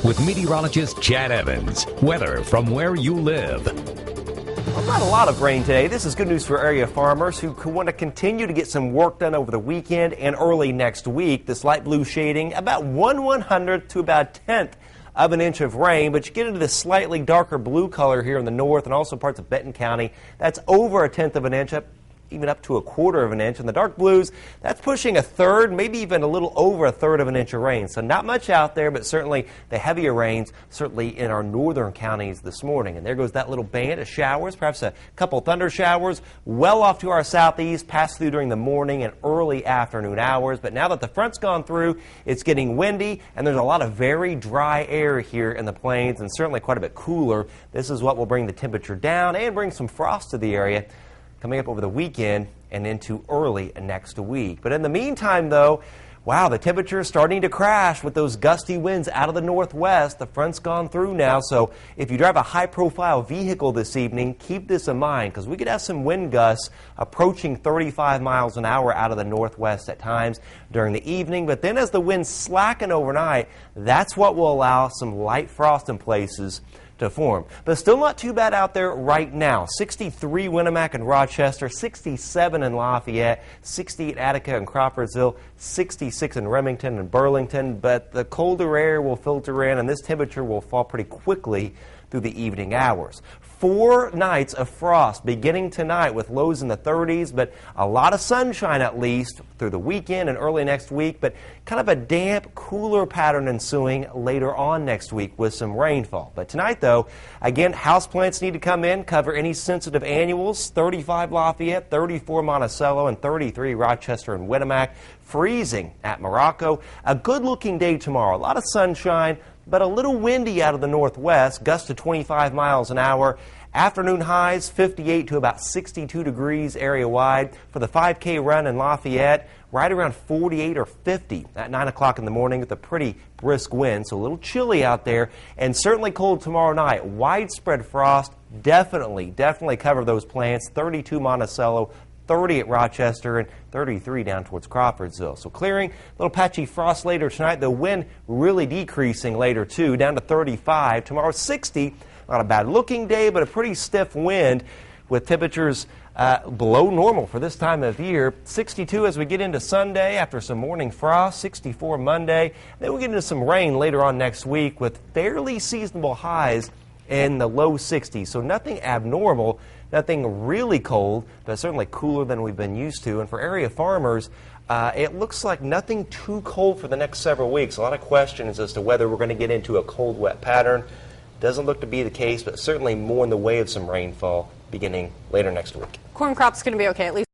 with meteorologist Chad Evans. Weather from where you live. Well, not a lot of rain today. This is good news for area farmers who want to continue to get some work done over the weekend and early next week. This light blue shading about 1/100th to about 1/10 of an inch of rain, but you get into this slightly darker blue color here in the north and also parts of Benton County. That's over 1/10 of an inch, even up to 1/4 of an inch. And the dark blues, that's pushing 1/3, maybe even a little over 1/3 of an inch of rain. So not much out there, but certainly the heavier rains, certainly in our northern counties this morning. And there goes that little band of showers, perhaps a couple thunder showers well off to our southeast, pass through during the morning and early afternoon hours. But now that the front's gone through, it's getting windy, and there's a lot of very dry air here in the plains, and certainly quite a bit cooler. This is what will bring the temperature down and bring some frost to the area coming up over the weekend and into early next week. But in the meantime, though, wow, the temperature is starting to crash with those gusty winds out of the northwest. The front's gone through now, so if you drive a high-profile vehicle this evening, keep this in mind, because we could have some wind gusts approaching 35 miles an hour out of the northwest at times during the evening. But then as the winds slacken overnight, that's what will allow some light frost in places to form. But still not too bad out there right now. 63 Winamac and Rochester, 67 in Lafayette, 68 Attica and Crawfordsville, 66 in Remington and Burlington. But the colder air will filter in, and this temperature will fall pretty quickly through the evening hours. 4 nights of frost beginning tonight with lows in the 30s, but a lot of sunshine at least through the weekend and early next week, but kind of a damp, cooler pattern ensuing later on next week with some rainfall. But tonight, though, again, houseplants need to come in, cover any sensitive annuals. 35 Lafayette, 34 Monticello, and 33 Rochester and Winamac. Freezing at Morocco. A good-looking day tomorrow. A lot of sunshine, but a little windy out of the northwest, gusts to 25 miles an hour. Afternoon highs 58 to about 62 degrees area-wide. For the 5K run in Lafayette, right around 48 or 50 at 9 o'clock in the morning with a pretty brisk wind. So a little chilly out there, and certainly cold tomorrow night. Widespread frost, definitely cover those plants. 32 Monticello, 30 at Rochester, and 33 down towards Crawfordsville. So clearing, a little patchy frost later tonight. The wind really decreasing later too, down to 35. Tomorrow 60, not a bad looking day, but a pretty stiff wind with temperatures below normal for this time of year. 62 as we get into Sunday after some morning frost, 64 Monday. Then we get into some rain later on next week with fairly seasonable highs in the low 60s. So nothing abnormal. Nothing really cold, but certainly cooler than we've been used to. And for area farmers, it looks like nothing too cold for the next several weeks. A lot of questions as to whether we're going to get into a cold, wet pattern. Doesn't look to be the case, but certainly more in the way of some rainfall beginning later next week. Corn crop's going to be okay, at least.